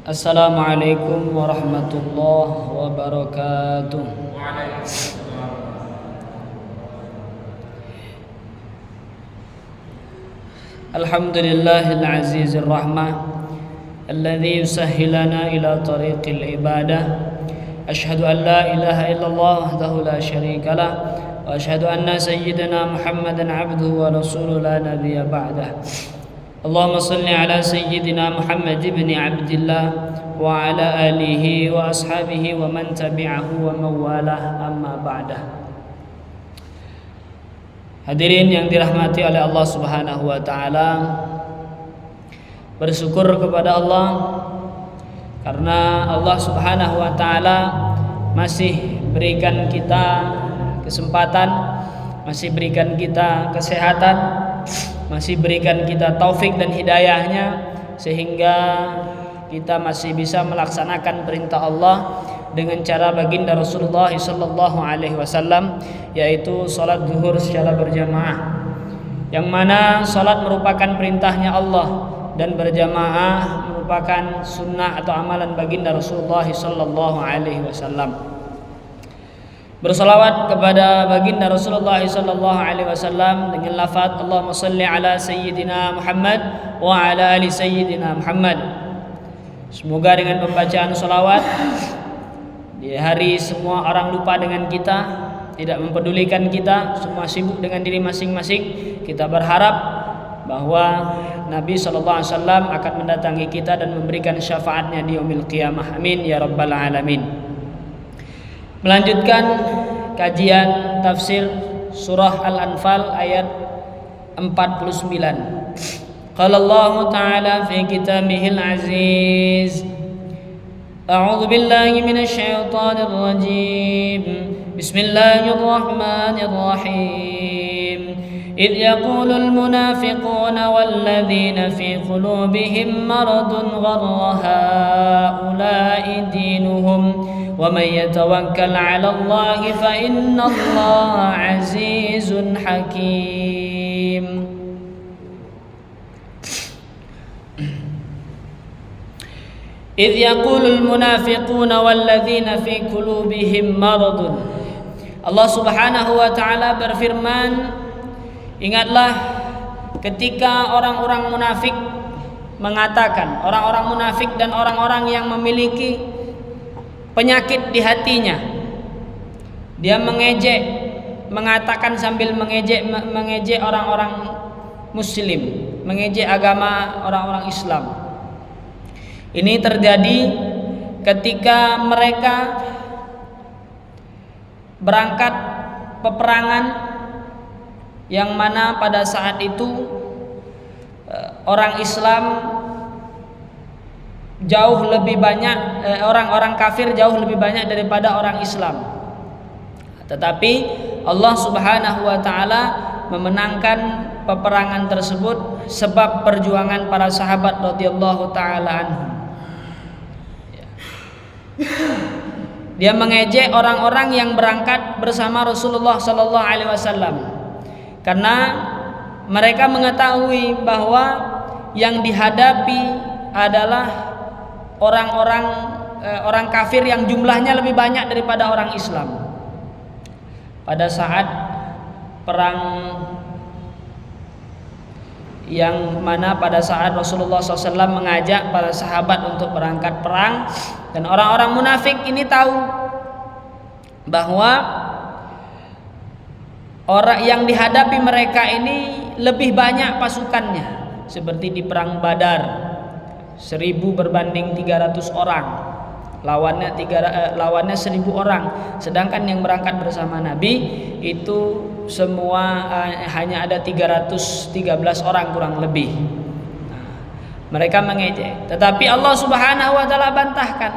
Assalamualaikum warahmatullahi wabarakatuh. Alhamdulillahil azizir rahmah alladzi yusahhilana ila tariqil ibadah. Asyhadu an la ilaha illallah wahdahu la syarikalah wa asyhadu anna sayyidina Muhammadan abduhu wa rasuluhu la nabiyya ba'dah. Allahumma salli ala sayyidina Muhammad ibn Abdillah wa ala alihi wa ashabihi wa man tabi'ahu wa mawalah, amma ba'dah. Hadirin yang dirahmati oleh Allah Subhanahu wa taala, bersyukur kepada Allah karena Allah Subhanahu wa taala masih berikan kita kesempatan, masih berikan kita kesehatan, masih berikan kita taufik dan hidayahnya sehingga kita masih bisa melaksanakan perintah Allah dengan cara baginda Rasulullah sallallahu alaihi wasallam, yaitu salat zuhur secara berjamaah, yang mana salat merupakan perintahnya Allah dan berjamaah merupakan sunnah atau amalan baginda Rasulullah sallallahu alaihi wasallam. Bersalawat kepada baginda Rasulullah sallallahu alaihi wasallam dengan lafaz Allahumma shalli ala sayyidina Muhammad wa ala ali sayyidina Muhammad. Semoga dengan pembacaan salawat di hari semua orang lupa dengan kita, tidak mempedulikan kita, semua sibuk dengan diri masing-masing. Kita berharap bahwa Nabi sallallahu alaihi wasallam akan mendatangi kita dan memberikan syafaatnya di yaumil qiyamah. Amin ya rabbal alamin. Melanjutkan kajian tafsir surah Al-Anfal ayat 49. Qala Allah Ta'ala fi kitabihil aziz. A'udzu billahi minasy syaithanir rajim. Bismillahirrahmanirrahim. إذ يقول المنافقون والذين في قلوبهم مرض غر هؤلاء دينهم ومن يتوكل على الله فإن الله عزيز حكيم. إذ يقول المنافقون والذين في قلوبهم مرض. Allah Subhanahu wa taala berfirman, ingatlah ketika orang-orang munafik mengatakan, orang-orang munafik dan orang-orang yang memiliki penyakit di hatinya, dia mengejek, mengatakan sambil mengejek orang-orang muslim, mengejek agama orang-orang Islam. Ini terjadi ketika mereka berangkat peperangan, yang mana pada saat itu orang Islam jauh lebih banyak, orang-orang kafir jauh lebih banyak daripada orang Islam. Tetapi Allah Subhanahu wa taala memenangkan peperangan tersebut sebab perjuangan para sahabat radhiyallahu taala anhum. Dia mengejek orang-orang yang berangkat bersama Rasulullah sallallahu alaihi wasallam, karena mereka mengetahui bahwa yang dihadapi adalah orang kafir yang jumlahnya lebih banyak daripada orang Islam. Pada saat perang yang mana pada saat Rasulullah SAW mengajak para sahabat untuk berangkat perang, dan orang-orang munafik ini tahu bahwa orang yang dihadapi mereka ini lebih banyak pasukannya, seperti di perang Badar 1000 berbanding 300 orang, lawannya 1000 orang, sedangkan yang berangkat bersama Nabi itu semua hanya ada 313 orang kurang lebih. Mereka mengejek, tetapi Allah Subhanahu wa taala bantahkan,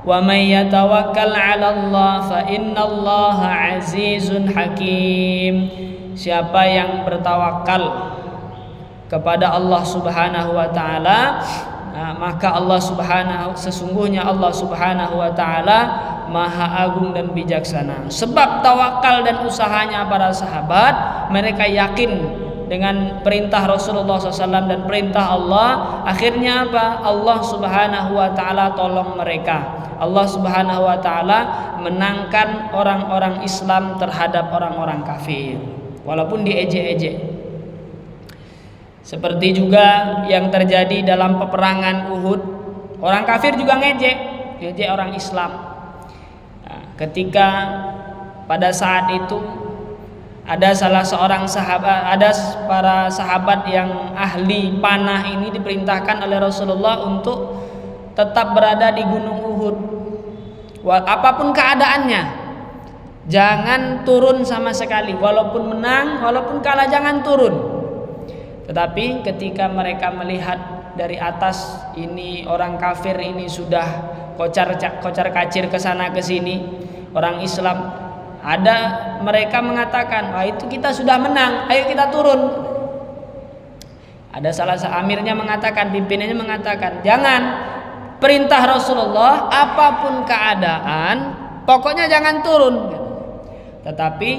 wa may yatawakkal 'ala Allah fa innallaha 'azizun hakim. Siapa yang bertawakal kepada Allah Subhanahu wa taala, maka sesungguhnya Allah Subhanahu wa taala Maha Agung dan bijaksana. Sebab tawakal dan usahanya para sahabat, mereka yakin dengan perintah Rasulullah SAW dan perintah Allah, akhirnya apa? Allah Subhanahu wa taala tolong mereka. Allah Subhanahu wa taala menangkan orang-orang Islam terhadap orang-orang kafir walaupun diejek-ejek. Seperti juga yang terjadi dalam peperangan Uhud, orang kafir juga ngejek orang Islam. Nah, ketika pada saat itu ada salah seorang sahabat, ada para sahabat yang ahli panah ini diperintahkan oleh Rasulullah untuk tetap berada di Gunung Uhud. Apapun keadaannya, jangan turun sama sekali. Walaupun menang, walaupun kalah, jangan turun. Tetapi ketika mereka melihat dari atas, ini orang kafir ini sudah kocar kacir ke sana ke sini, orang Islam, ada mereka mengatakan, wah itu kita sudah menang, ayo kita turun. Ada salah satu amirnya mengatakan, pimpinannya mengatakan, jangan, perintah Rasulullah, apapun keadaan, pokoknya jangan turun. Tetapi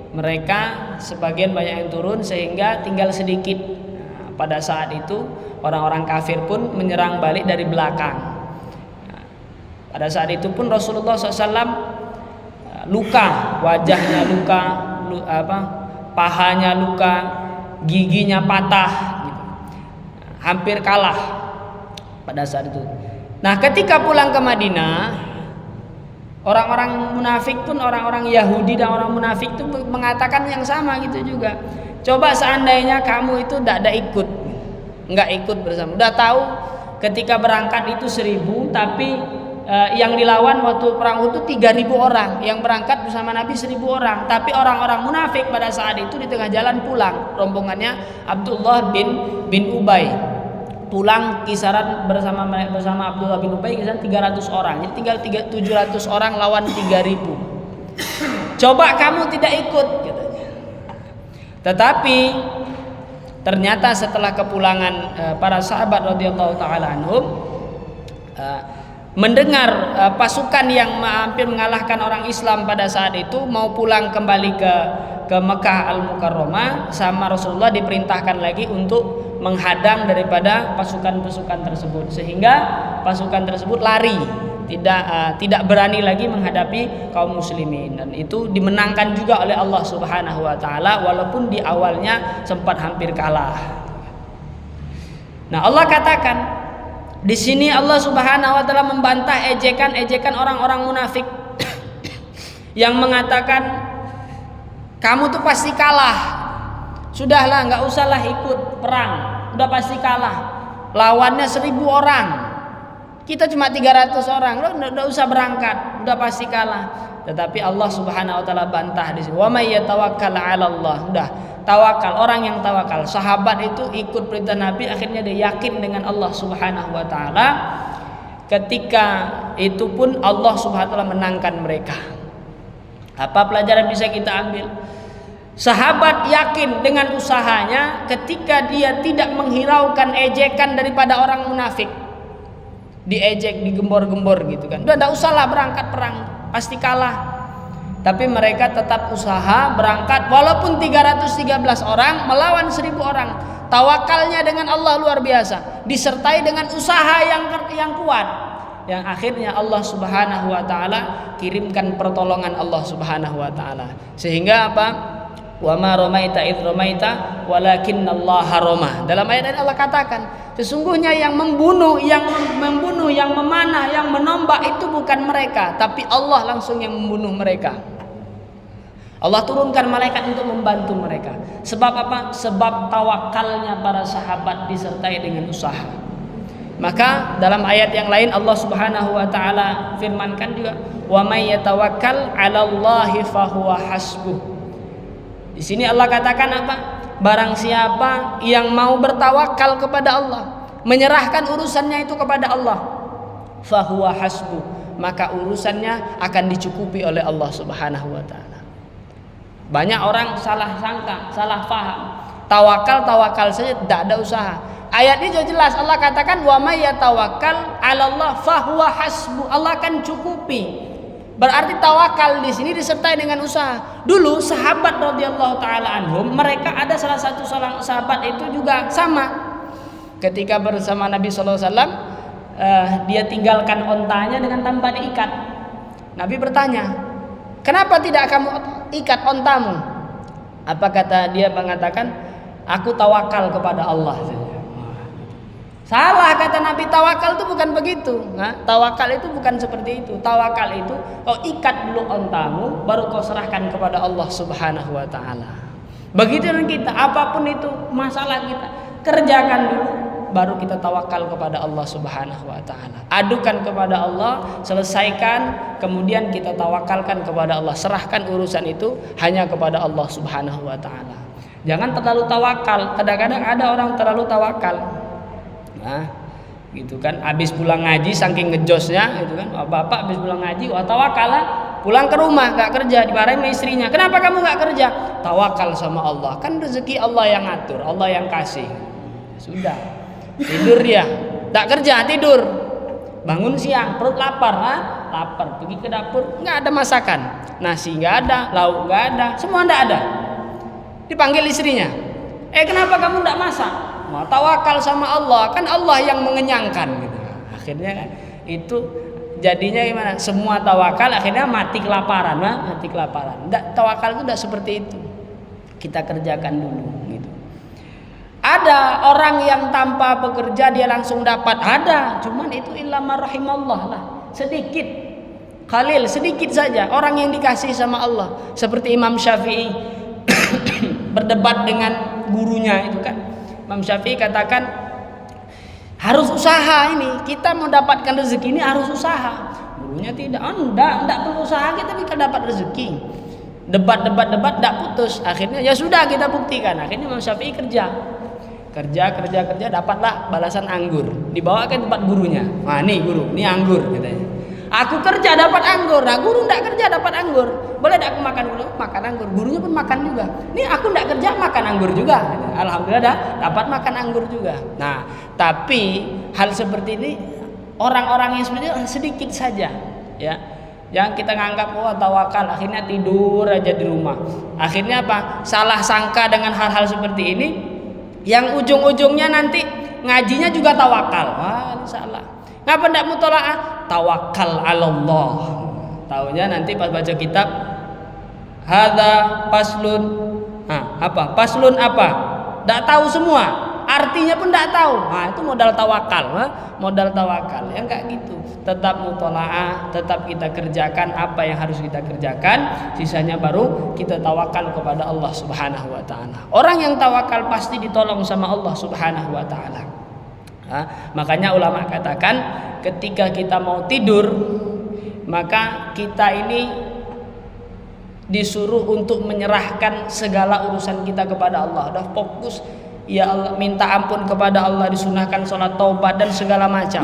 mereka sebagian banyak yang turun sehingga tinggal sedikit. Nah, pada saat itu orang-orang kafir pun menyerang balik dari belakang. Nah, pada saat itu pun Rasulullah SAW luka, wajahnya luka, pahanya luka, giginya patah, gitu. Hampir kalah pada saat itu. Nah, ketika pulang ke Madinah, orang-orang munafik pun, orang-orang Yahudi dan orang munafik itu mengatakan yang sama gitu juga. Coba seandainya kamu itu nggak ikut bersama. Udah tahu ketika berangkat itu 1.000, tapi yang dilawan waktu perang Uhud itu 3.000 orang, yang berangkat bersama Nabi 1.000 orang. Tapi orang-orang munafik pada saat itu di tengah jalan pulang, rombongannya Abdullah bin Ubay pulang kisaran bersama Abdullah bin Ubay kisaran 300 orang. Jadi tinggal 700 orang lawan 3.000. Coba kamu tidak ikut, katanya. Tetapi ternyata setelah kepulangan para sahabat radhiyallahu taala anhum, mendengar pasukan yang hampir mengalahkan orang Islam pada saat itu mau pulang kembali ke Mekah Al-Mukarramah, sama Rasulullah diperintahkan lagi untuk menghadang daripada pasukan-pasukan tersebut, sehingga pasukan tersebut lari, tidak berani lagi menghadapi kaum muslimin, dan itu dimenangkan juga oleh Allah Subhanahu wa taala walaupun di awalnya sempat hampir kalah. Nah, Allah katakan di sini, Allah Subhanahu wa taala membantah ejekan orang-orang munafik yang mengatakan kamu tuh pasti kalah. Sudahlah, nggak usahlah ikut perang, udah pasti kalah. Lawannya 1.000 orang, kita cuma 300 orang, udah usah berangkat, udah pasti kalah. Tetapi Allah Subhanahu wa taala bantah di sini. Wa may yatawakkal 'ala Allah. Udah, tawakal, orang yang tawakal. Sahabat itu ikut perintah Nabi, akhirnya dia yakin dengan Allah Subhanahu wa taala. Ketika itu pun Allah Subhanahu wa taala menangkan mereka. Apa pelajaran bisa kita ambil? Sahabat yakin dengan usahanya ketika dia tidak menghiraukan ejekan daripada orang munafik. Diejek, digembor-gembor gitu kan. Udah enggak usahlah berangkat perang, pasti kalah. Tapi mereka tetap usaha berangkat walaupun 313 orang melawan 1.000 orang. Tawakalnya dengan Allah luar biasa, disertai dengan usaha yang kuat, yang akhirnya Allah Subhanahu wa taala kirimkan pertolongan Allah Subhanahu wa taala. Sehingga apa? Wa ma ramaita id ramaita walakinnallaha rama. Dalam ayat ini Allah katakan, sesungguhnya yang membunuh, yang memanah, yang menombak itu bukan mereka, tapi Allah langsung yang membunuh mereka. Allah turunkan malaikat untuk membantu mereka. Sebab apa? Sebab tawakalnya para sahabat disertai dengan usaha. Maka dalam ayat yang lain Allah Subhanahu wa taala firmankan juga, wa may yatawakkal 'alallahi fahuwa hasbuh. Di sini Allah katakan apa? Barang siapa yang mau bertawakal kepada Allah, menyerahkan urusannya itu kepada Allah, fahuwa hasbuh, maka urusannya akan dicukupi oleh Allah Subhanahu wa taala. Banyak orang salah sangka, salah faham. Tawakal saja, tidak ada usaha. Ayat ini jelas Allah katakan wa may yatawakkal 'ala Allah fahuwa hasbu. Allah akan cukupi. Berarti tawakal di sini disertai dengan usaha. Dulu sahabat radhiyallahu taala anhum, mereka ada salah satu sahabat itu juga sama. Ketika bersama Nabi sallallahu alaihi wasallam, dia tinggalkan ontanya dengan tanpa diikat. Nabi bertanya, "Kenapa tidak kamu ikat ontamu?" Apa kata dia? Mengatakan, "Aku tawakal kepada Allah." Salah kata Nabi, tawakal itu bukan begitu. Tawakal itu bukan seperti itu. Tawakal itu kau ikat dulu ontamu, baru kau serahkan kepada Allah Subhanahu wa taala. Begitu dengan kita, apapun itu masalah kita, kerjakan dulu, baru kita tawakal kepada Allah Subhanahu wa taala. Adukan kepada Allah, selesaikan, kemudian kita tawakalkan kepada Allah. Serahkan urusan itu hanya kepada Allah Subhanahu wa taala. Jangan terlalu tawakal. Kadang-kadang ada orang terlalu tawakal. Gitu kan, habis pulang ngaji saking ngejosnya gitu kan, bapak habis pulang ngaji, wah tawakal lah, pulang ke rumah nggak kerja, dimarahin sama istrinya, kenapa kamu nggak kerja? Tawakal sama Allah, kan rezeki Allah yang ngatur, Allah yang kasih. Sudah, tidur dia, tak kerja, tidur, bangun siang, perut lapar, lapar, pergi ke dapur, nggak ada masakan, nasi nggak ada, lauk nggak ada, semua nggak ada. Dipanggil istrinya, kenapa kamu nggak masak? Mau tawakal sama Allah, kan Allah yang mengenyangkan gitu. Akhirnya kan itu jadinya gimana? Semua tawakal akhirnya mati kelaparan, mati kelaparan. Tawakal itu tidak seperti itu. Kita kerjakan dulu gitu. Ada orang yang tanpa bekerja dia langsung dapat, ada, cuman itu illa rahimallah lah, sedikit. Khalil, sedikit saja orang yang dikasih sama Allah. Seperti Imam Syafi'i berdebat dengan gurunya itu kan. Imam Syafi'i katakan harus usaha ini, kita mau dapatkan rezeki ini harus usaha. Gurunya tidak, enggak perlu usaha, kita bisa dapat rezeki. Debat tidak putus. Akhirnya ya sudah kita buktikan. Akhirnya Imam Syafi'i kerja, dapatlah balasan anggur. Dibawa ke tempat gurunya. Wah nih guru, ini anggur katanya. Aku kerja dapat anggur. Nah guru tidak kerja dapat anggur. Boleh tidak aku makan dulu? Makan anggur. Gurunya pun makan juga. Nih aku tidak kerja makan anggur juga. Alhamdulillah dapat makan anggur juga. Nah tapi hal seperti ini orang-orang yang seperti itu sedikit saja ya. Yang kita nganggap tawakal, akhirnya tidur aja di rumah. Akhirnya apa? Salah sangka dengan hal-hal seperti ini, yang ujung-ujungnya nanti ngajinya juga tawakal. Wah ini salah. Ngapa ndak mutolaah? Tawakal 'alallah. Taunya nanti pas baca kitab hadza paslun. Paslun apa? Ndak tahu semua. Artinya pun ndak tahu. Nah, itu modal tawakal, modal tawakal. Ya enggak gitu. Tetap mutolaah, tetap kita kerjakan apa yang harus kita kerjakan, sisanya baru kita tawakal kepada Allah Subhanahu wa taala. Orang yang tawakal pasti ditolong sama Allah Subhanahu wa taala. Makanya ulama katakan ketika kita mau tidur, maka kita ini disuruh untuk menyerahkan segala urusan kita kepada Allah. Udah fokus, ya Allah, minta ampun kepada Allah, disunahkan sholat taubat dan segala macam.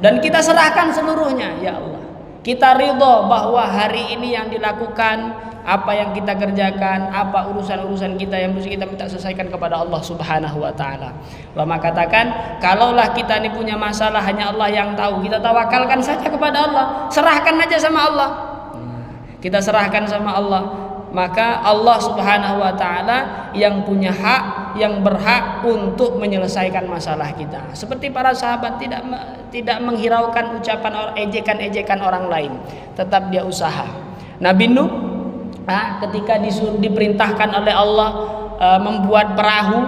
Dan kita serahkan seluruhnya, ya Allah. Kita ridho bahwa hari ini yang dilakukan, apa yang kita kerjakan, apa urusan-urusan kita yang mesti kita minta selesaikan kepada Allah Subhanahu wa taala. Ulama katakan, kalaulah kita ini punya masalah hanya Allah yang tahu, kita tawakalkan saja kepada Allah, serahkan aja sama Allah. Kita serahkan sama Allah, maka Allah Subhanahu wa taala yang punya hak, yang berhak untuk menyelesaikan masalah kita. Seperti para sahabat tidak menghiraukan ucapan ejekan-ejekan orang lain, tetap dia usaha. Nabi Nuh ketika diperintahkan oleh Allah membuat perahu,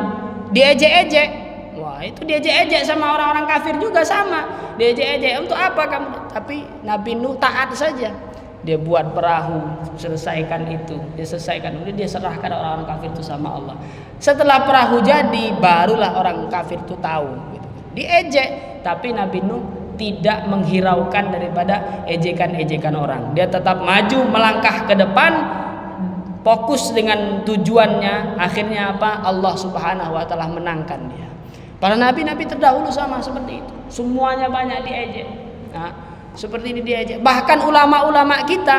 diejek-ejek. Wah, itu diejek-ejek sama orang-orang kafir juga sama. Diejek-ejek, untuk apa kamu? Tapi Nabi Nuh taat saja. Dia buat perahu, selesaikan itu, dia selesaikan, kemudian dia serahkan orang-orang kafir itu sama Allah. Setelah perahu jadi, barulah orang kafir itu tahu. Gitu. Diejek, tapi Nabi Nuh tidak menghiraukan daripada ejekan-ejekan orang. Dia tetap maju melangkah ke depan, fokus dengan tujuannya. Akhirnya apa? Allah Subhanahu wa taala menangkan dia. Para nabi-nabi terdahulu sama seperti itu. Semuanya banyak diejek. Seperti ini diejek. Bahkan ulama-ulama kita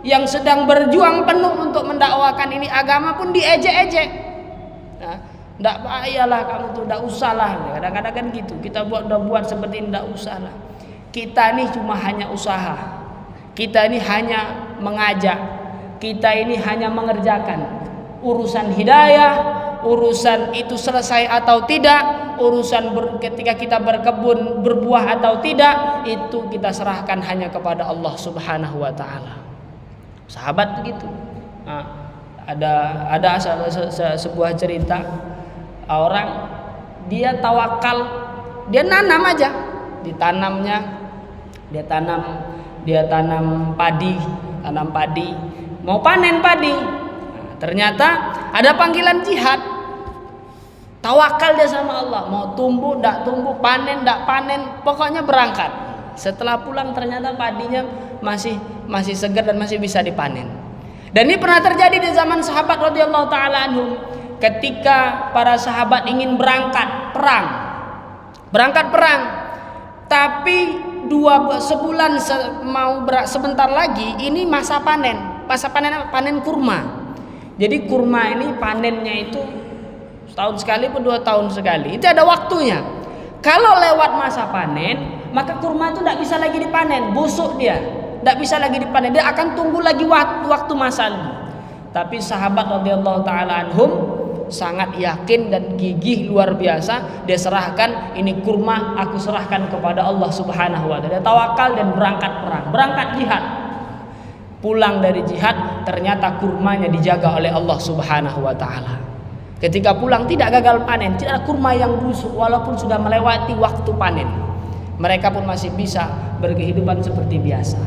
yang sedang berjuang penuh untuk mendakwakan ini agama pun diejek-ejek. Nggak payahlah kamu tuh, nggak usahlah. Kadang-kadang kan gitu. Kita buat seperti ini, nggak usahlah. Kita nih cuma hanya usaha. Kita ini hanya mengajak, kita ini hanya mengerjakan. Urusan hidayah, urusan itu selesai atau tidak, urusan ketika kita berkebun berbuah atau tidak, itu kita serahkan hanya kepada Allah Subhanahu wa taala. Sahabat begitu. Nah, ada sebuah cerita orang dia tawakal, dia nanam aja, dia tanam padi, mau panen padi. Nah, ternyata ada panggilan jihad. Tawakal dia sama Allah, mau tumbuh, ndak tumbuh, panen, ndak panen, pokoknya berangkat. Setelah pulang ternyata padinya masih segar dan masih bisa dipanen. Dan ini pernah terjadi di zaman sahabat radhiyallahu taala anhum, ketika para sahabat ingin berangkat perang, tapi sebulan sebentar lagi ini masa panen kurma. Jadi kurma ini panennya itu setahun sekali atau 2 tahun sekali, itu ada waktunya. Kalau lewat masa panen, maka kurma itu tidak bisa lagi dipanen, busuk dia, tidak bisa lagi dipanen, dia akan tunggu lagi waktu masa. Tapi sahabat radhiyallahu taala anhum sangat yakin dan gigih luar biasa. Dia serahkan, ini kurma aku serahkan kepada Allah Subhanahu wa taala. Dia tawakal dan berangkat perang, berangkat jihad. Pulang dari jihad ternyata kurmanya dijaga oleh Allah Subhanahu wa taala. Ketika pulang tidak gagal panen, tidak ada kurma yang busuk walaupun sudah melewati waktu panen. Mereka pun masih bisa berkehidupan seperti biasa.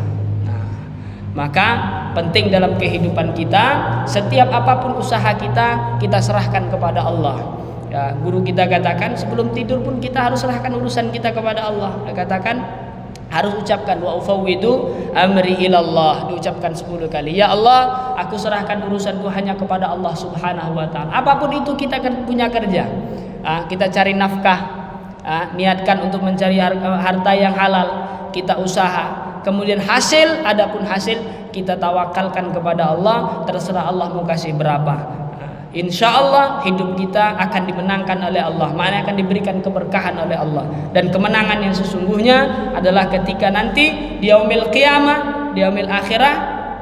Maka penting dalam kehidupan kita, setiap apapun usaha kita serahkan kepada Allah. Ya, guru kita katakan sebelum tidur pun kita harus serahkan urusan kita kepada Allah. Dia katakan harus ucapkan wa ufawwidu amri ilallah, diucapkan 10 kali. Ya Allah, aku serahkan urusanku hanya kepada Allah Subhanahu wa taala. Apapun itu kita punya kerja. Kita cari nafkah, niatkan untuk mencari harta yang halal, kita usaha. Kemudian adapun hasil kita tawakalkan kepada Allah, terserah Allah mau kasih berapa. Insya Allah hidup kita akan dimenangkan oleh Allah, maknanya akan diberikan keberkahan oleh Allah. Dan kemenangan yang sesungguhnya adalah ketika nanti di yaumil qiyamah, di yaumil akhirah,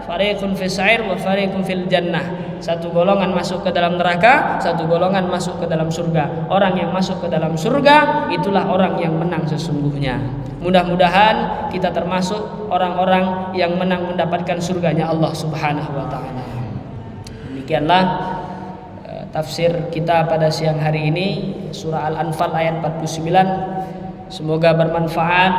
fariqun fis sa'ir wa fariqun fil jannah. Satu golongan masuk ke dalam neraka, satu golongan masuk ke dalam surga. Orang yang masuk ke dalam surga itulah orang yang menang sesungguhnya. Mudah-mudahan kita termasuk orang-orang yang menang mendapatkan surganya Allah Subhanahu wa taala. Demikianlah tafsir kita pada siang hari ini, surah Al-Anfal ayat 49. Semoga bermanfaat.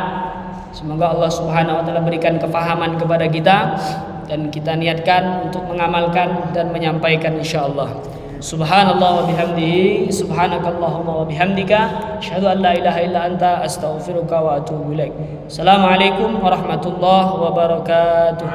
Semoga Allah Subhanahu wa taala berikan kefahaman kepada kita dan kita niatkan untuk mengamalkan dan menyampaikan insyaallah. Subhanallah wa bihamdihi, subhanakallahumma wa bihamdika, asyhadu an la ilaha illa anta, astaghfiruka wa atubu ilaik. Assalamualaikum warahmatullahi wabarakatuh.